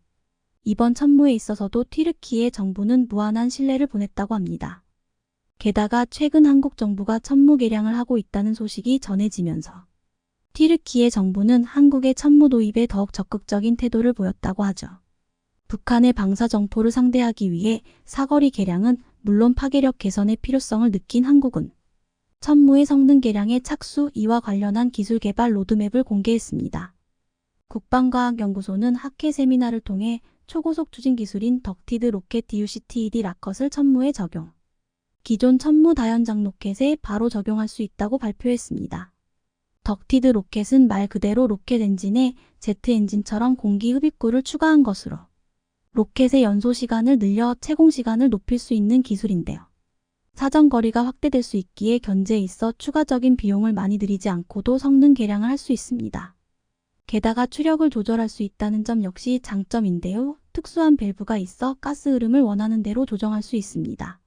이번 천무에 있어서도 튀르키예 정부는 무한한 신뢰를 보냈다고 합니다. 게다가 최근 한국 정부가 천무 개량을 하고 있다는 소식이 전해지면서 튀르키예 정부는 한국의 천무 도입에 더욱 적극적인 태도를 보였다고 하죠. 북한의 방사정포를 상대하기 위해 사거리 개량은 물론 파괴력 개선의 필요성을 느낀 한국은 천무의 성능 개량의 착수 이와 관련한 기술 개발 로드맵을 공개했습니다. 국방과학연구소는 학회 세미나를 통해 초고속 추진 기술인 덕티드 로켓 DUCTED 라켓을 천무에 적용. 기존 천무 다연장 로켓에 바로 적용할 수 있다고 발표했습니다. 덕티드 로켓은 말 그대로 로켓 엔진에 제트 엔진처럼 공기 흡입구를 추가한 것으로 로켓의 연소 시간을 늘려 채공 시간을 높일 수 있는 기술인데요. 사정거리가 확대될 수 있기에 견제에 있어 추가적인 비용을 많이 들이지 않고도 성능 개량을 할 수 있습니다. 게다가 추력을 조절할 수 있다는 점 역시 장점인데요. 특수한 밸브가 있어 가스 흐름을 원하는 대로 조정할 수 있습니다.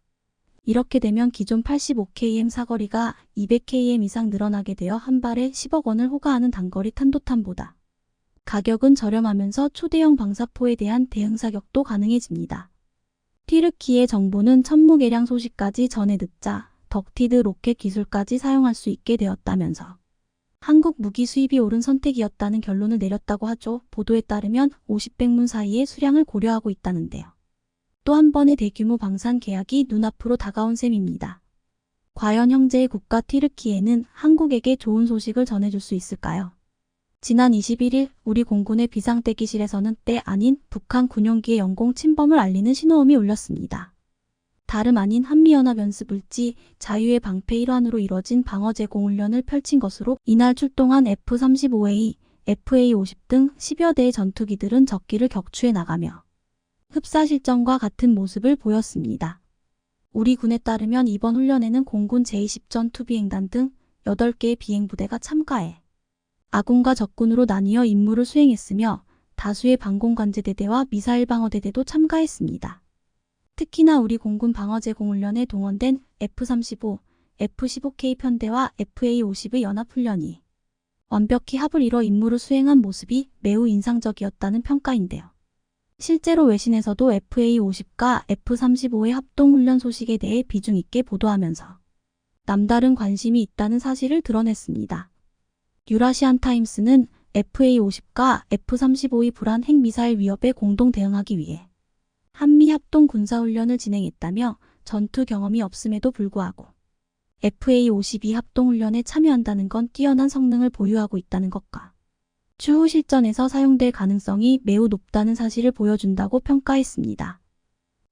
이렇게 되면 기존 85km 사거리가 200km 이상 늘어나게 되어 한 발에 10억 원을 호가하는 단거리 탄도탄보다 가격은 저렴하면서 초대형 방사포에 대한 대응 사격도 가능해집니다. 튀르키예 정부는 천무 개량 소식까지 전해 듣자 덕티드 로켓 기술까지 사용할 수 있게 되었다면서 한국 무기 수입이 옳은 선택이었다는 결론을 내렸다고 하죠. 보도에 따르면 50백문 사이의 수량을 고려하고 있다는데요. 또 한 번의 대규모 방산 계약이 눈앞으로 다가온 셈입니다. 과연 형제의 국가 튀르키예는 한국에게 좋은 소식을 전해줄 수 있을까요? 지난 21일 우리 공군의 비상대기실에서는 때 아닌 북한 군용기의 영공 침범을 알리는 신호음이 울렸습니다. 다름 아닌 한미연합연습을지 자유의 방패 일환으로 이뤄진 방어 제공 훈련을 펼친 것으로 이날 출동한 F-35A, FA-50 등 10여 대의 전투기들은 적기를 격추해 나가며 흡사 실전과 같은 모습을 보였습니다. 우리 군에 따르면 이번 훈련에는 공군 제20 전투비행단 등 8개의 비행부대가 참가해 아군과 적군으로 나뉘어 임무를 수행했으며 다수의 방공관제대대와 미사일 방어대대도 참가했습니다. 특히나 우리 공군 방어 제공 훈련에 동원된 F-35, F-15K 편대와 FA-50의 연합훈련이 완벽히 합을 이뤄 임무를 수행한 모습이 매우 인상적이었다는 평가인데요. 실제로 외신에서도 FA-50과 F-35의 합동훈련 소식에 대해 비중 있게 보도하면서 남다른 관심이 있다는 사실을 드러냈습니다. 유라시안 타임스는 FA-50과 F-35의 불안 핵미사일 위협에 공동 대응하기 위해 한미 합동 군사훈련을 진행했다며 전투 경험이 없음에도 불구하고 FA-52 합동훈련에 참여한다는 건 뛰어난 성능을 보유하고 있다는 것과 추후 실전에서 사용될 가능성이 매우 높다는 사실을 보여준다고 평가했습니다.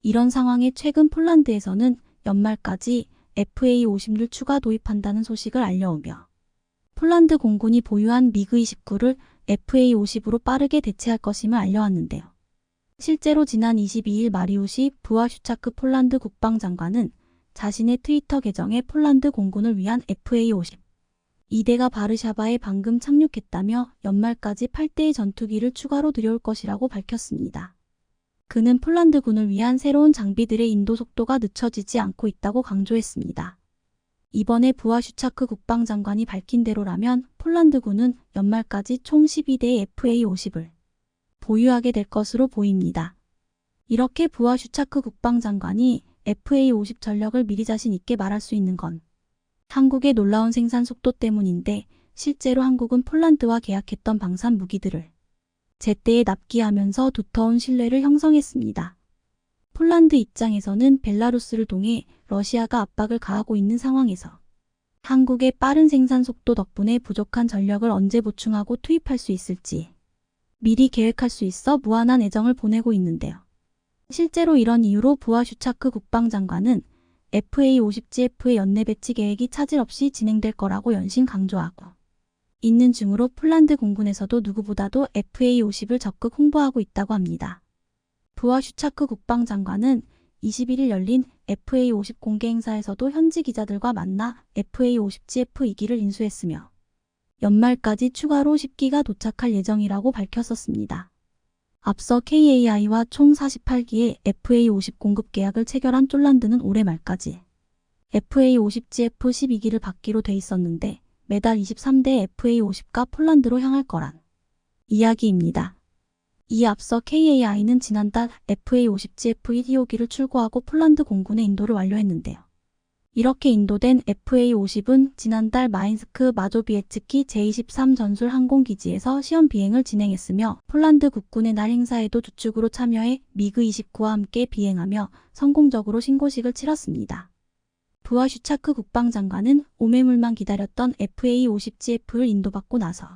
이런 상황에 최근 폴란드에서는 연말까지 FA-50를 추가 도입한다는 소식을 알려오며 폴란드 공군이 보유한 미그-29를 FA-50으로 빠르게 대체할 것임을 알려왔는데요. 실제로 지난 22일 마리우시 부아슈차크 폴란드 국방장관은 자신의 트위터 계정에 폴란드 공군을 위한 FA-50 2대가 바르샤바에 방금 착륙했다며 연말까지 8대의 전투기를 추가로 들여올 것이라고 밝혔습니다. 그는 폴란드군을 위한 새로운 장비들의 인도 속도가 늦춰지지 않고 있다고 강조했습니다. 이번에 부아슈차크 국방장관이 밝힌 대로라면 폴란드군은 연말까지 총 12대의 FA-50을 보유하게 될 것으로 보입니다. 이렇게 부아슈차크 국방장관이 FA-50 전력을 미리 자신 있게 말할 수 있는 건 한국의 놀라운 생산 속도 때문인데 실제로 한국은 폴란드와 계약했던 방산 무기들을 제때에 납기하면서 두터운 신뢰를 형성했습니다. 폴란드 입장에서는 벨라루스를 통해 러시아가 압박을 가하고 있는 상황에서 한국의 빠른 생산 속도 덕분에 부족한 전력을 언제 보충하고 투입할 수 있을지 미리 계획할 수 있어 무한한 애정을 보내고 있는데요. 실제로 이런 이유로 부아슈차크 국방장관은 FA-50GF의 연내 배치 계획이 차질 없이 진행될 거라고 연신 강조하고 있는 중으로 폴란드 공군에서도 누구보다도 FA-50을 적극 홍보하고 있다고 합니다. 부아슈차크 국방장관은 21일 열린 FA-50 공개 행사에서도 현지 기자들과 만나 FA-50GF 2기를 인수했으며 연말까지 추가로 10기가 도착할 예정이라고 밝혔었습니다. 앞서 KAI와 총 48기의 FA-50 공급 계약을 체결한 쫄란드는 올해 말까지 FA-50GF 12기를 받기로 돼 있었는데 매달 23대 FA-50가 폴란드로 향할 거란 이야기입니다. 이에 앞서 KAI는 지난달 FA-50GF 125기를 출고하고 폴란드 공군에 인도를 완료했는데요. 이렇게 인도된 FA-50은 지난달 마인스크 마조비에츠키 제23 전술 항공기지에서 시험 비행을 진행했으며 폴란드 국군의 날 행사에도 주축으로 참여해 미그 29와 함께 비행하며 성공적으로 신고식을 치렀습니다. 부하 슈차크 국방장관은 오매물만 기다렸던 FA-50GF를 인도받고 나서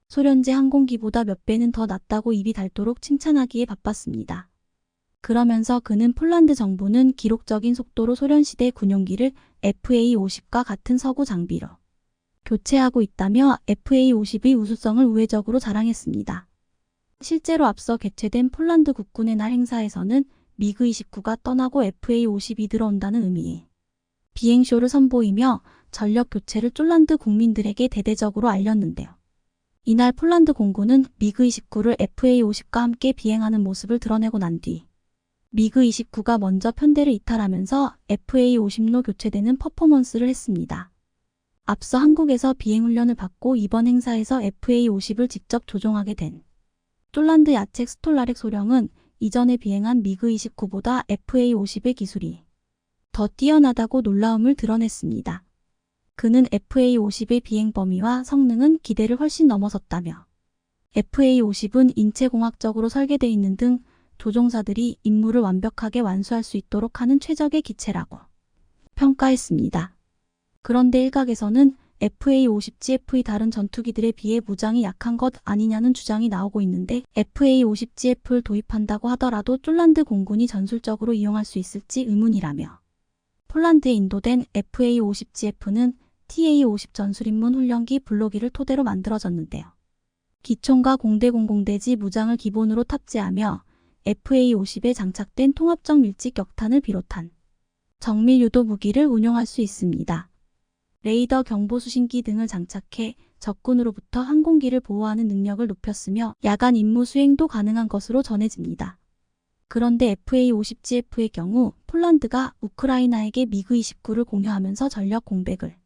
소련제 항공기보다 몇 배는 더 낫다고 입이 닳도록 칭찬하기에 바빴습니다. 그러면서 그는 폴란드 정부는 기록적인 속도로 소련시대 군용기를 FA-50과 같은 서구 장비로 교체하고 있다며 FA-50의 우수성을 우회적으로 자랑했습니다. 실제로 앞서 개최된 폴란드 국군의 날 행사에서는 미그 29가 떠나고 FA-50이 들어온다는 의미의 비행쇼를 선보이며 전력 교체를 쫄란드 국민들에게 대대적으로 알렸는데요. 이날 폴란드 공군은 미그 29를 FA-50과 함께 비행하는 모습을 드러내고 난 뒤 미그 29가 먼저 편대를 이탈하면서 FA-50로 교체되는 퍼포먼스를 했습니다. 앞서 한국에서 비행훈련을 받고 이번 행사에서 FA-50을 직접 조종하게 된 쫄란드 야책 스톨라렉 소령은 이전에 비행한 미그 29보다 FA-50의 기술이 더 뛰어나다고 놀라움을 드러냈습니다. 그는 FA-50의 비행 범위와 성능은 기대를 훨씬 넘어섰다며 FA-50은 인체공학적으로 설계되어 있는 등 조종사들이 임무를 완벽하게 완수할 수 있도록 하는 최적의 기체라고 평가했습니다. 그런데 일각에서는 FA-50GF의 다른 전투기들에 비해 무장이 약한 것 아니냐는 주장이 나오고 있는데 FA-50GF를 도입한다고 하더라도 쫄란드 공군이 전술적으로 이용할 수 있을지 의문이라며 폴란드에 인도된 FA-50GF는 TA-50 전술입문 훈련기 블로기를 토대로 만들어졌는데요. 기총과 공대 공공대지 무장을 기본으로 탑재하며 FA-50에 장착된 통합적 밀집 격탄을 비롯한 정밀 유도 무기를 운용할 수 있습니다. 레이더 경보 수신기 등을 장착해 적군으로부터 항공기를 보호하는 능력을 높였으며 야간 임무 수행도 가능한 것으로 전해집니다. 그런데 FA-50GF의 경우 폴란드가 우크라이나에게 미그 29를 공여하면서 전력 공백을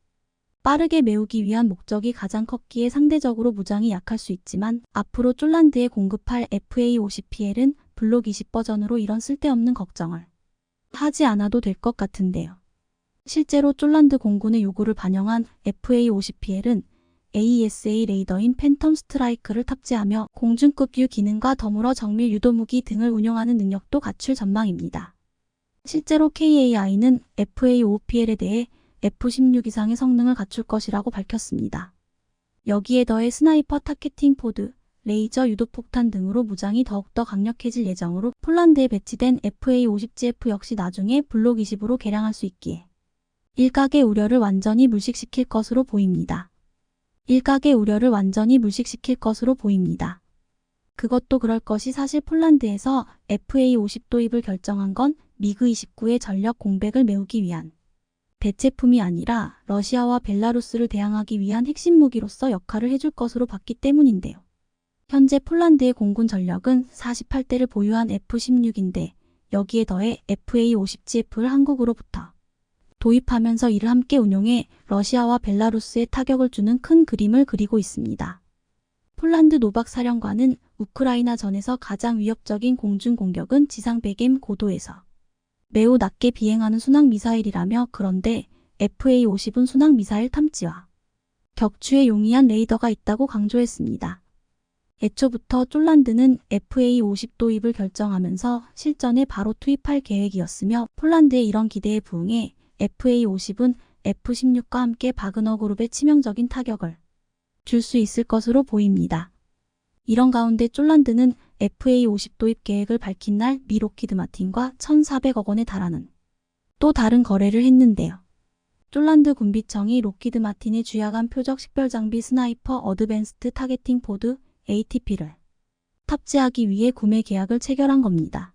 빠르게 메우기 위한 목적이 가장 컸기에 상대적으로 무장이 약할 수 있지만 앞으로 쫄란드에 공급할 FA-50PL은 블록 20 버전으로 이런 쓸데없는 걱정을 하지 않아도 될 것 같은데요. 실제로 쫄란드 공군의 요구를 반영한 FA-50PL은 AESA 레이더인 팬텀 스트라이크를 탑재하며 공중급 유 기능과 더불어 정밀 유도무기 등을 운용하는 능력도 갖출 전망입니다. 실제로 KAI는 FA-5PL에 대해 F-16 이상의 성능을 갖출 것이라고 밝혔습니다. 여기에 더해 스나이퍼 타겟팅 포드, 레이저 유도폭탄 등으로 무장이 더욱더 강력해질 예정으로 폴란드에 배치된 FA-50GF 역시 나중에 블록 20으로 개량할 수 있기에 일각의 우려를 완전히 물식시킬 것으로 보입니다. 그것도 그럴 것이 사실 폴란드에서 FA-50 도입을 결정한 건 미그 29의 전력 공백을 메우기 위한 대체품이 아니라 러시아와 벨라루스를 대항하기 위한 핵심 무기로서 역할을 해줄 것으로 봤기 때문인데요. 현재 폴란드의 공군 전력은 48대를 보유한 F-16인데 여기에 더해 FA-50GF를 한국으로부터 도입하면서 이를 함께 운용해 러시아와 벨라루스에 타격을 주는 큰 그림을 그리고 있습니다. 폴란드 노박 사령관은 우크라이나 전에서 가장 위협적인 공중 공격은 지상 100m 고도에서 매우 낮게 비행하는 순항미사일이라며 그런데 FA-50은 순항미사일 탐지와 격추에 용이한 레이더가 있다고 강조했습니다. 애초부터 쫄란드는 FA-50 도입을 결정하면서 실전에 바로 투입할 계획이었으며 폴란드의 이런 기대에 부응해 FA-50은 F-16과 함께 바그너 그룹에 치명적인 타격을 줄 수 있을 것으로 보입니다. 이런 가운데 쫄란드는 FA-50 도입 계획을 밝힌 날 미 록히드 마틴과 1,400억 원에 달하는 또 다른 거래를 했는데요. 쫄란드 군비청이 록히드 마틴의 주야간 표적 식별장비 스나이퍼 어드밴스드 타겟팅 포드 ATP를 탑재하기 위해 구매 계약을 체결한 겁니다.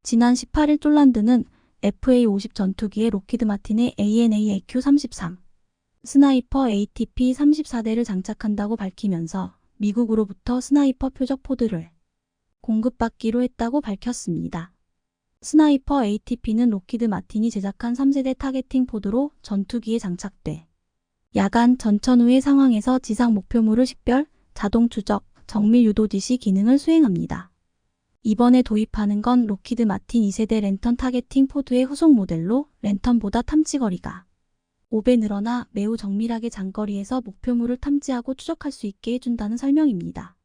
지난 18일 쫄란드는 FA-50 전투기에 록히드 마틴의 AN/AQ 33 스나이퍼 ATP 34대를 장착한다고 밝히면서 미국으로부터 스나이퍼 표적 포드를 공급받기로 했다고 밝혔습니다. 스나이퍼 ATP는 록히드 마틴이 제작한 3세대 타겟팅 포드로 전투기에 장착돼 야간 전천 후의 상황에서 지상 목표물을 식별, 자동 추적, 정밀 유도 지시 기능을 수행합니다. 이번에 도입하는 건 록히드 마틴 2세대 랜턴 타겟팅 포드의 후속 모델로 랜턴보다 탐지거리가 5배 늘어나 매우 정밀하게 장거리에서 목표물을 탐지하고 추적할 수 있게 해준다는 설명입니다.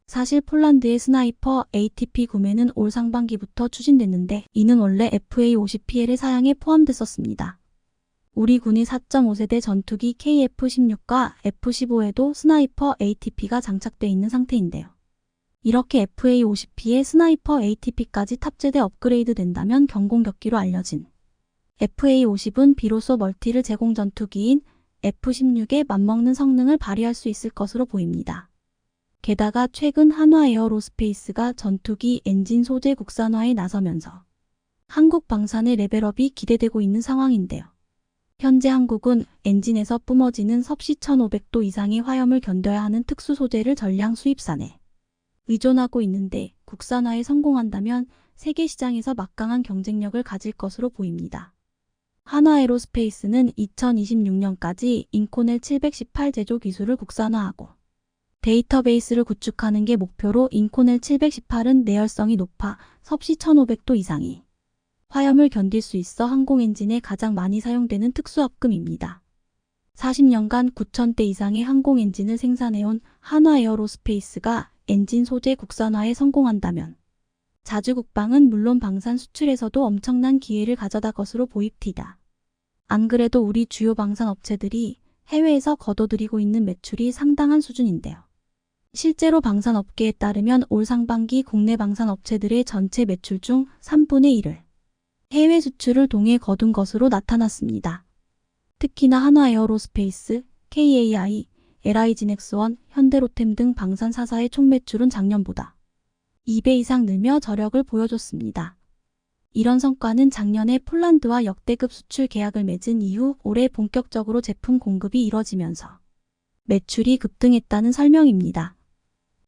사실 폴란드의 스나이퍼 ATP 구매는 올 상반기부터 추진됐는데 이는 원래 FA-50PL의 사양에 포함됐었습니다. 우리 군이 4.5세대 전투기 KF-16과 F-15에도 스나이퍼 ATP가 장착돼 있는 상태인데요. 이렇게 FA-50P에 스나이퍼 ATP까지 탑재돼 업그레이드 된다면 경공격기로 알려진 FA-50은 비로소 멀티를 제공 전투기인 F-16에 맞먹는 성능을 발휘할 수 있을 것으로 보입니다. 게다가 최근 한화 에어로스페이스가 전투기 엔진 소재 국산화에 나서면서 한국 방산의 레벨업이 기대되고 있는 상황인데요. 현재 한국은 엔진에서 뿜어지는 섭씨 1500도 이상의 화염을 견뎌야 하는 특수 소재를 전량 수입산에 의존하고 있는데 국산화에 성공한다면 세계 시장에서 막강한 경쟁력을 가질 것으로 보입니다. 한화 에어로스페이스는 2026년까지 인코넬 718 제조 기술을 국산화하고 데이터베이스를 구축하는 게 목표로 인코넬 718은 내열성이 높아 섭씨 1500도 이상의 화염을 견딜 수 있어 항공 엔진에 가장 많이 사용되는 특수합금입니다. 40년간 9,000대 이상의 항공 엔진을 생산해온 한화 에어로스페이스가 엔진 소재 국산화에 성공한다면 자주국방은 물론 방산 수출에서도 엄청난 기회를 가져다 것으로 보입니다. 안 그래도 우리 주요 방산 업체들이 해외에서 거둬들이고 있는 매출이 상당한 수준인데요. 실제로 방산업계에 따르면 올 상반기 국내 방산업체들의 전체 매출 중 3분의 1을 해외 수출을 통해 거둔 것으로 나타났습니다. 특히나 한화 에어로스페이스, KAI, LI진엑스원, 현대로템 등 방산 4사의 총 매출은 작년보다 2배 이상 늘며 저력을 보여줬습니다. 이런 성과는 작년에 폴란드와 역대급 수출 계약을 맺은 이후 올해 본격적으로 제품 공급이 이뤄지면서 매출이 급등했다는 설명입니다.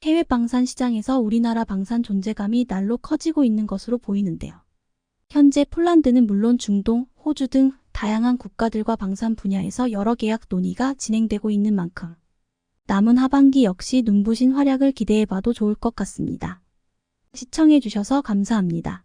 해외 방산 시장에서 우리나라 방산 존재감이 날로 커지고 있는 것으로 보이는데요. 현재 폴란드는 물론 중동, 호주 등 다양한 국가들과 방산 분야에서 여러 계약 논의가 진행되고 있는 만큼 남은 하반기 역시 눈부신 활약을 기대해봐도 좋을 것 같습니다. 시청해주셔서 감사합니다.